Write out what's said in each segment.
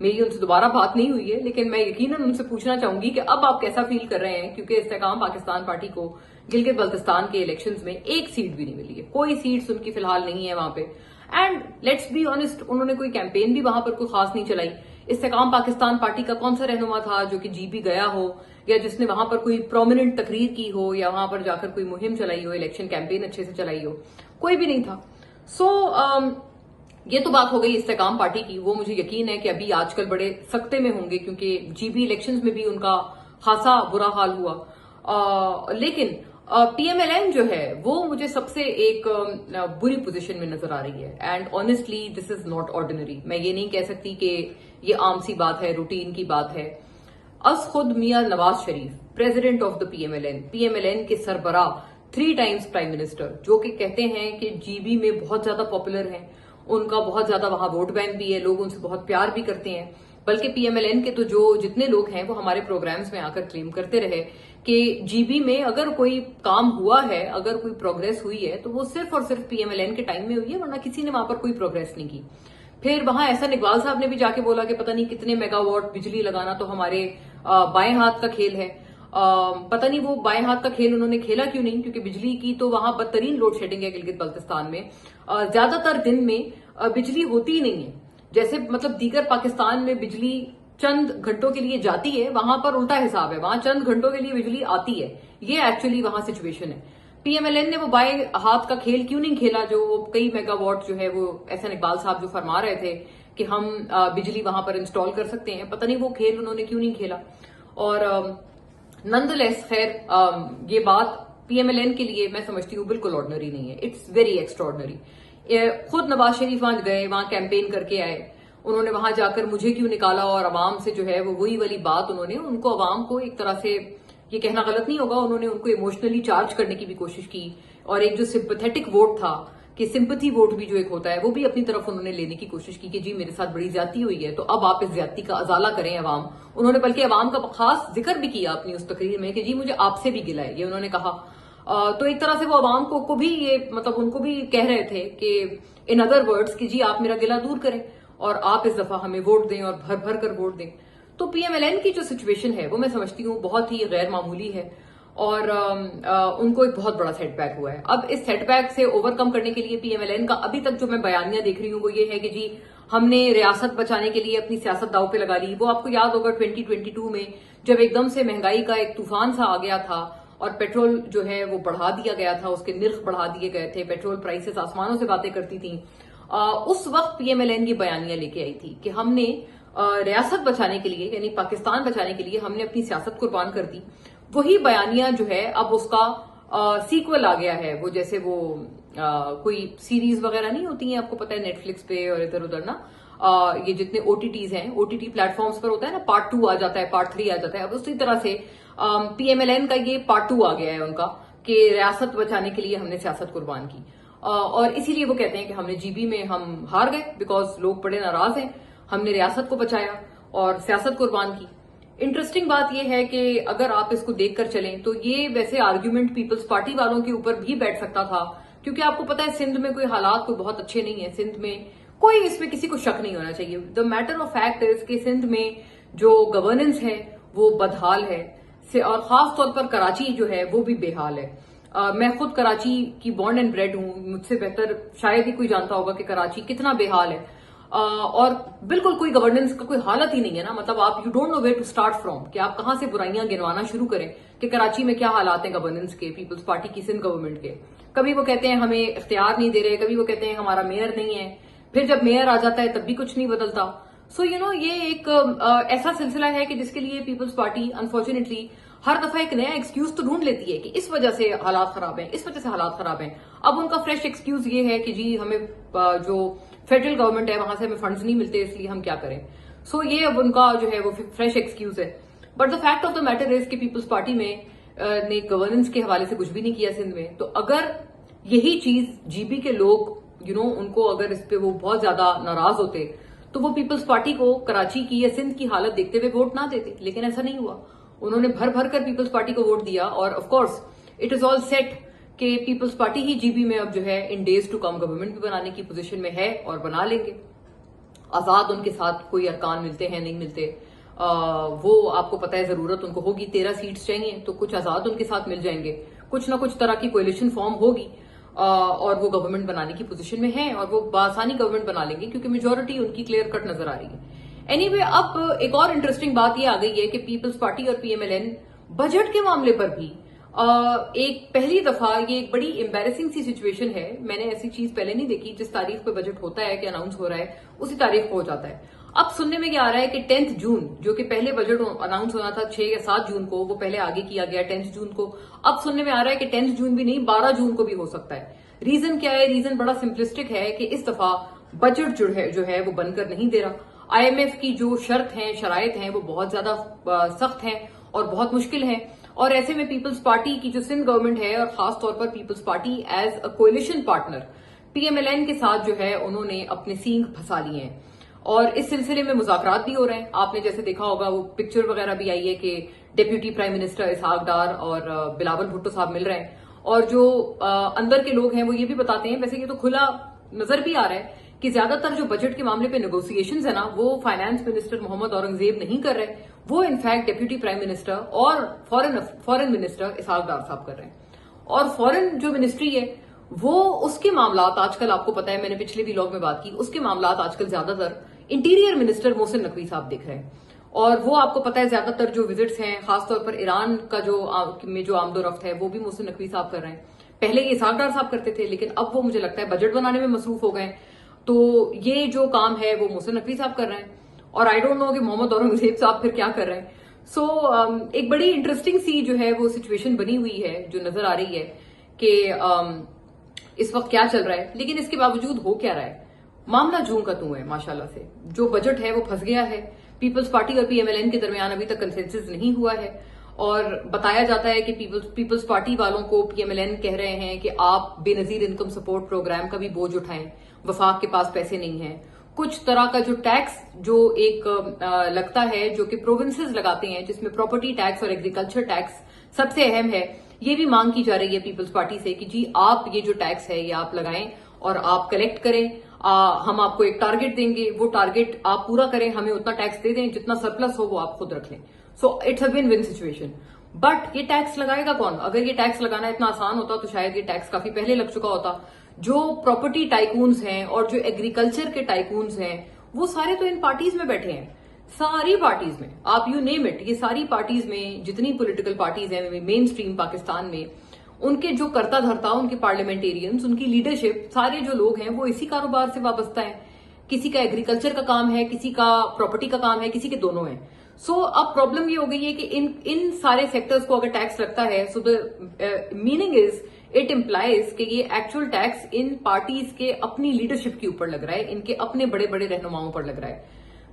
میری ان سے دوبارہ بات نہیں ہوئی ہے، لیکن میں یقیناً ان سے پوچھنا چاہوں گی کہ اب آپ کیسا فیل کر رہے ہیں، کیونکہ استحکام پاکستان پارٹی کو گلگت بلتستان کے الیکشنز میں ایک سیٹ بھی نہیں ملی ہے، کوئی سیٹس ان کی فی الحال نہیں ہے وہاں پہ. اینڈ لیٹس بی آنےسٹ، انہوں نے کوئی کیمپین بھی وہاں پر کوئی خاص نہیں چلائی. استحکام پاکستان پارٹی کا کون سا رہنما تھا جو کہ جی بی گیا ہو، یا جس نے وہاں پر کوئی پرومیننٹ تقریر کی ہو، یا وہاں پر جا کر کوئی مہم چلائی ہو، الیکشن کیمپین اچھے سے چلائی ہو؟ کوئی بھی نہیں تھا. سو یہ تو بات ہو گئی استحکام پارٹی کی. وہ مجھے یقین ہے کہ ابھی آج کل بڑے سکتے میں ہوں گے، کیونکہ جی بی الیکشنز میں بھی ان کا خاصا برا حال ہوا. لیکن پی ایم ایل این جو ہے وہ مجھے سب سے ایک بری پوزیشن میں نظر آ رہی ہے. And honestly this is not ordinary. میں یہ نہیں کہہ سکتی کہ یہ عام سی بات ہے، روٹین کی بات ہے. از خود Mian Nawaz Sharif, president of the P M L N کے سربراہ، 3 ٹائمز پرائم منسٹر، جو کہ کہتے ہیں کہ جی بی میں بہت زیادہ پاپولر ہیں، ان کا بہت زیادہ وہاں ووٹ بینک بھی ہے، لوگ ان سے بہت پیار بھی کرتے ہیں. بلکہ پی ایم ایل این کے تو جتنے لوگ ہیں وہ ہمارے پروگرامز میں آ کر کلیم کرتے رہے کہ جی بی میں اگر کوئی کام ہوا ہے، اگر کوئی پروگرس ہوئی ہے تو وہ صرف اور صرف پی ایم ایل این کے ٹائم میں ہوئی ہے، ورنہ کسی نے وہاں پر کوئی پروگرس نہیں کی. پھر وہاں احسن اقبال صاحب نے بھی جا کے بولا کہ پتہ نہیں کتنے میگا واٹ بجلی لگانا تو ہمارے بائیں ہاتھ کا کھیل ہے. پتہ نہیں وہ بائیں ہاتھ کا کھیل انہوں نے کھیلا کیوں نہیں، کیونکہ بجلی کی تو وہاں بدترین لوڈ شیڈنگ ہے گلگت بلتستان میں. زیادہ تر دن میں بجلی ہوتی ہی نہیں ہے. جیسے مطلب دیگر پاکستان میں بجلی چند گھنٹوں کے لیے جاتی ہے، وہاں پر الٹا حساب ہے، وہاں چند گھنٹوں کے لیے بجلی آتی ہے. یہ ایکچولی وہاں سچویشن ہے. پی ایم ایل این نے وہ بائیں ہاتھ کا کھیل کیوں نہیں کھیلا، جو وہ کئی میگا واٹ جو ہے وہ احسن اقبال صاحب جو فرما رہے تھے کہ ہم بجلی وہاں پر انسٹال کر سکتے ہیں، پتہ نہیں وہ کھیل انہوں نے کیوں نہیں کھیلا. اور نن لیس خیر یہ بات پی ایم ایل این کے لیے میں سمجھتی ہوں بالکل آرڈنری نہیں ہے. It's very extraordinary. خود نواز شریف وہاں گئے، وہاں کیمپین کر کے آئے. انہوں نے وہاں جا کر مجھے کیوں نکالا، اور عوام سے جو ہے وہ وہی والی بات انہوں نے ان کو عوام کو ایک طرح سے، یہ کہنا غلط نہیں ہوگا، انہوں نے ان کو ایموشنلی چارج کرنے کی بھی کوشش کی. اور ایک جو سمپیتھیٹک ووٹ تھا، کہ سمپتھی ووٹ بھی جو ایک ہوتا ہے، وہ بھی اپنی طرف انہوں نے لینے کی کوشش کی کہ جی میرے ساتھ بڑی زیادتی ہوئی ہے تو اب آپ اس زیادتی کا ازالہ کریں عوام. انہوں نے بلکہ عوام کا خاص ذکر بھی کیا اپنی اس تقریر میں کہ جی مجھے آپ سے بھی گلہ ہے، یہ انہوں نے کہا. تو ایک طرح سے وہ عوام کو بھی یہ مطلب ان کو بھی کہہ رہے تھے کہ ان ادر ورڈز کہ جی آپ میرا گلہ دور کریں اور آپ اس دفعہ ہمیں ووٹ دیں اور بھر بھر کر ووٹ دیں. تو پی ایم ایل این کی جو سچویشن ہے وہ میں سمجھتی ہوں بہت ہی غیر معمولی ہے، اور ان کو ایک بہت بڑا سیٹ بیک ہوا ہے. اب اس سیٹ بیک سے اوور کم کرنے کے لیے پی ایم ایل این کا ابھی تک جو میں بیانیہ دیکھ رہی ہوں وہ یہ ہے کہ جی ہم نے ریاست بچانے کے لیے اپنی سیاست داؤ پہ لگا لی. وہ آپ کو یاد ہوگا 2022 میں جب ایک دم سے مہنگائی کا ایک طوفان سا آ گیا تھا اور پیٹرول جو ہے وہ بڑھا دیا گیا تھا، اس کے نرخ بڑھا دیے گئے تھے، پیٹرول پرائسز آسمانوں سے باتیں کرتی تھیں. اس وقت پی ایم ایل این یہ بیانیہ لے کے آئی تھی کہ ہم نے ریاست بچانے کے لیے، یعنی پاکستان بچانے کے لیے ہم نے اپنی سیاست قربان کر دی. وہی بیانیہ جو ہے اب اس کا سیکول آ گیا ہے. وہ جیسے وہ کوئی سیریز وغیرہ نہیں ہوتی ہیں، آپ کو پتا ہے نیٹ فلکس پہ اور ادھر ادھر نا، یہ جتنے او ٹی ٹیز ہیں، او ٹی ٹی پلیٹ فارمز پر ہوتا ہے نا، پارٹ 2 آ جاتا ہے، پارٹ 3 آ جاتا ہے. اب اسی طرح سے پی ایم ایل این کا یہ پارٹ 2 آ گیا ہے ان کا، کہ ریاست بچانے کے لیے ہم نے سیاست قربان کی. اور اسی لیے وہ کہتے ہیں کہ ہم نے جی بی میں ہم ہار گئے بیکاز لوگ بڑے ناراض ہیں، ہم نے ریاست کو بچایا اور سیاست قربان کی. انٹرسٹنگ بات یہ ہے کہ اگر آپ اس کو دیکھ کر چلیں تو یہ ویسے آرگیومنٹ پیپلز پارٹی والوں کے اوپر بھی بیٹھ سکتا تھا، کیونکہ آپ کو پتا ہے سندھ میں کوئی حالات کوئی بہت اچھے نہیں ہیں. سندھ میں کوئی اس میں کسی کو شک نہیں ہونا چاہیے. The matter of fact is کہ سندھ میں جو گورننس ہے وہ بدحال ہے، اور خاص طور پر کراچی جو ہے وہ بھی بے حال ہے. میں خود کراچی کی بورن اینڈ بریڈ ہوں، مجھ سے بہتر شاید ہی کوئی جانتا ہوگا کہ کراچی کتنا بے حال ہے. اور بالکل کوئی گورننس کا کوئی حالت ہی نہیں ہے نا. مطلب آپ you don't know where to start from, کہ آپ کہاں سے برائیاں گنوانا شروع کریں کہ کراچی میں کیا حالات ہیں گورننس کے، پیپلز پارٹی کی سندھ گورنمنٹ کے. کبھی وہ کہتے ہیں ہمیں اختیار نہیں دے رہے، کبھی وہ کہتے ہیں ہمارا میئر نہیں ہے، پھر جب میئر آ جاتا ہے تب بھی کچھ نہیں بدلتا. سو یہ ایک ایسا سلسلہ ہے کہ جس کے لیے پیپلز پارٹی انفارچونیٹلی ہر دفعہ ایک نیا ایکسکیوز تو ڈھونڈ لیتی ہے کہ اس وجہ سے حالات خراب ہیں، اس وجہ سے حالات خراب ہیں. اب ان کا فریش ایکسکیوز یہ ہے کہ جی ہمیں جو فیڈرل گورنمنٹ ہے وہاں سے ہمیں فنڈز نہیں ملتے، اس لیے ہم کیا کریں. سو یہ اب ان کا جو ہے وہ فریش ایکسکیوز ہے. But the fact of the matter is کہ پیپلز پارٹی میں نے گورننس کے حوالے سے کچھ بھی نہیں کیا سندھ میں. تو اگر یہی چیز جی بی کے لوگ ان کو اگر اس پہ وہ بہت زیادہ ناراض ہوتے تو وہ پیپلز پارٹی کو کراچی کی یا سندھ کی حالت دیکھتے ہوئے ووٹ نہ دیتے. لیکن ایسا نہیں ہوا، انہوں نے بھر بھر کر پیپلز پارٹی کو ووٹ دیا. اور of course it is all set کہ پیپلز پارٹی ہی جی بی میں اب جو ہے in days to come government بھی بنانے کی پوزیشن میں ہے اور بنا لیں گے. آزاد ان کے ساتھ کوئی ارکان ملتے ہیں نہیں ملتے. وہ آپ کو پتا ہے ضرورت ان کو ہوگی 13 سیٹس چاہیے تو کچھ آزاد ان کے ساتھ مل جائیں گے, کچھ نہ کچھ طرح کی کولیشن فارم ہوگی اور وہ گورنمنٹ بنانے کی پوزیشن میں ہیں اور وہ بآسانی گورنمنٹ بنا لیں گے کیونکہ میجورٹی ان کی کلیئر کٹ نظر آ رہی ہے. اینی وے اب ایک اور انٹرسٹنگ بات یہ آ گئی ہے کہ پیپلز پارٹی اور P M L N budget کے معاملے پر بھی ایک پہلی دفعہ یہ ایک بڑی امبیرسنگ سی سچویشن ہے. میں نے ایسی چیز پہلے نہیں دیکھی, جس تاریخ پہ بجٹ ہوتا ہے کہ اناؤنس ہو رہا ہے اسی تاریخ کو ہو جاتا ہے. اب سننے میں یہ آ رہا ہے کہ 10 جون جو کہ پہلے بجٹ اناؤنس ہونا تھا 6 یا 7 جون کو, وہ پہلے آگے کیا گیا 10 جون کو. اب سننے میں آ رہا ہے کہ 10 جون بھی نہیں 12 جون کو بھی ہو سکتا ہے. ریزن کیا ہے؟ ریزن بڑا سمپلسٹک ہے کہ اس دفعہ بجٹ جو ہے وہ بن کر نہیں دے رہا. آئی ایم ایف کی جو شرط ہیں شرائط ہیں وہ بہت زیادہ سخت ہیں اور بہت مشکل ہیں, اور ایسے میں پیپلز پارٹی کی جو سندھ گورنمنٹ ہے اور خاص طور پر Peoples Party as a coalition partner P M L N کے ساتھ جو ہے انہوں نے اپنے سینگ پھنسا لیے ہیں اور اس سلسلے میں مذاکرات بھی ہو رہے ہیں. آپ نے جیسے دیکھا ہوگا وہ پکچر وغیرہ بھی آئی ہے کہ deputy prime minister Ishaq Dar اور بلاول بھٹو صاحب مل رہے ہیں, اور جو اندر کے لوگ ہیں وہ یہ بھی بتاتے ہیں, ویسے یہ تو کھلا نظر بھی آ رہا ہے کہ زیادہ تر جو بجٹ کے معاملے پہ نیگوسیشنز ہیں نا وہ فائنانس منسٹر محمد اورنگزیب نہیں کر رہے, وہ انفیکٹ ڈپٹی پرائم منسٹر اور فورن منسٹر اسحاق ڈار صاحب کر رہے ہیں. اور فورن جو منسٹری ہے وہ اس کے معاملات آج کل آپ کو پتا ہے, میں نے پچھلے ویلاگ میں بات کی, اس کے معاملات آج کل زیادہ تر انٹیریئر منسٹر محسن نقوی صاحب دیکھ رہے ہیں. اور وہ آپ کو پتا ہے زیادہ تر جو وزٹس ہیں خاص طور پر ایران کا جو آمد و رفت ہے وہ بھی محسن نقوی صاحب کر رہے ہیں. پہلے یہ اسحاق ڈار صاحب کرتے تھے لیکن اب وہ مجھے لگتا ہے بجٹ بنانے میں مصروف ہو گئے, تو یہ جو کام ہے وہ محسن نقوی صاحب کر رہے ہیں. اور آئی ڈونٹ نو کہ محمد اورنگزیب صاحب پھر کیا کر رہے ہیں. سو ایک بڑی انٹرسٹنگ سی جو ہے وہ سچویشن بنی ہوئی ہے جو نظر آ رہی ہے کہ اس وقت کیا چل رہا ہے. لیکن اس کے باوجود ہو کیا رہا ہے, معاملہ جوں کا توں ہے ماشاءاللہ سے. جو بجٹ ہے وہ پھنس گیا ہے, پیپلز پارٹی اور پی ایم ایل این کے درمیان ابھی تک کنسنسس نہیں ہوا ہے, اور بتایا جاتا ہے کہ پیپلز پارٹی والوں کو پی ایم ایل این کہہ رہے ہیں کہ آپ بے نظیر انکم سپورٹ پروگرام کا بھی بوجھ اٹھائیں, وفاق کے پاس پیسے نہیں ہیں. کچھ طرح کا جو ٹیکس جو ایک لگتا ہے جو کہ پروونسز لگاتے ہیں جس میں پراپرٹی ٹیکس اور ایگریکلچر ٹیکس سب سے اہم ہے, یہ بھی مانگ کی جا رہی ہے پیپلز پارٹی سے کہ جی آپ یہ جو ٹیکس ہے یہ آپ لگائیں اور آپ کلیکٹ کریں, ہم آپ کو ایک ٹارگٹ دیں گے, وہ ٹارگٹ آپ پورا کریں, ہمیں اتنا ٹیکس دے دیں, جتنا سرپلس ہو وہ آپ خود رکھ لیں. So it's a one one situation. But یہ ٹیکس لگائے گا کون؟ اگر یہ ٹیکس لگانا اتنا آسان ہوتا تو شاید یہ ٹیکس کافی پہلے لگ چکا ہوتا. جو پراپرٹی ٹائکونز ہیں اور جو ایگریکلچر کے ٹائکونز ہیں وہ سارے تو ان پارٹیز میں بیٹھے ہیں, ساری پارٹیز میں, آپ یو نیم اٹ, یہ ساری پارٹیز میں جتنی پولیٹیکل پارٹیز ہیں مین سٹریم پاکستان میں, ان کے جو کرتا دھرتا, ان کے پارلیمنٹیرینز, ان کی لیڈرشپ, سارے جو لوگ ہیں وہ اسی کاروبار سے وابستہ ہیں. کسی کا ایگریکلچر کا کام ہے, کسی کا پراپرٹی کا کام ہے, کسی کے دونوں ہیں. سو اب پرابلم یہ ہو گئی ہے کہ ان سارے سیکٹرز کو اگر ٹیکس لگتا ہے, so the meaning is it implies کہ یہ ایکچوئل ٹیکس ان پارٹیز کے اپنی لیڈرشپ کے اوپر لگ رہا ہے, ان کے اپنے بڑے بڑے رہنماؤں پر لگ رہا ہے.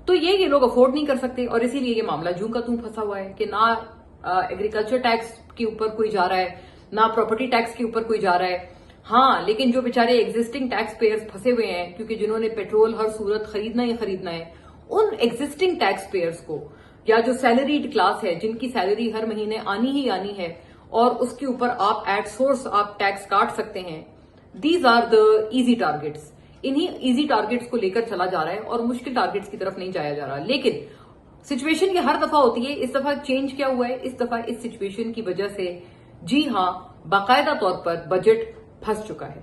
تو یہ لوگ افورڈ نہیں کر سکتے, اور اسی لیے یہ معاملہ جوں کا توں پھنسا ہوا ہے کہ نہ ایگریکلچر ٹیکس کے اوپر کوئی جا رہا ہے, نہ پراپرٹی ٹیکس کے اوپر کوئی جا رہا ہے. ہاں لیکن جو بیچارے ایگزسٹنگ ٹیکس پیئرز پھنسے ہوئے ہیں کیونکہ جنہوں نے پیٹرول ہر صورت خریدنا ہی خریدنا ہے, ان ایگزسٹنگ ٹیکس پیئرز کو, یا جو سیلریڈ کلاس ہے جن کی سیلری ہر مہینے آنی ہی آنی ہے اور اس کے اوپر آپ ایٹ سورس آپ ٹیکس کاٹ سکتے ہیں, these are the easy targets. انہی ایزی ٹارگیٹس کو لے کر چلا جا رہا ہے اور مشکل ٹارگیٹس کی طرف نہیں جایا جا رہا. لیکن سچویشن یہ ہر دفعہ ہوتی ہے, اس دفعہ چینج کیا ہوا ہے, اس دفعہ اس سچویشن کی وجہ سے جی ہاں باقاعدہ طور پر بجٹ پھنس چکا ہے.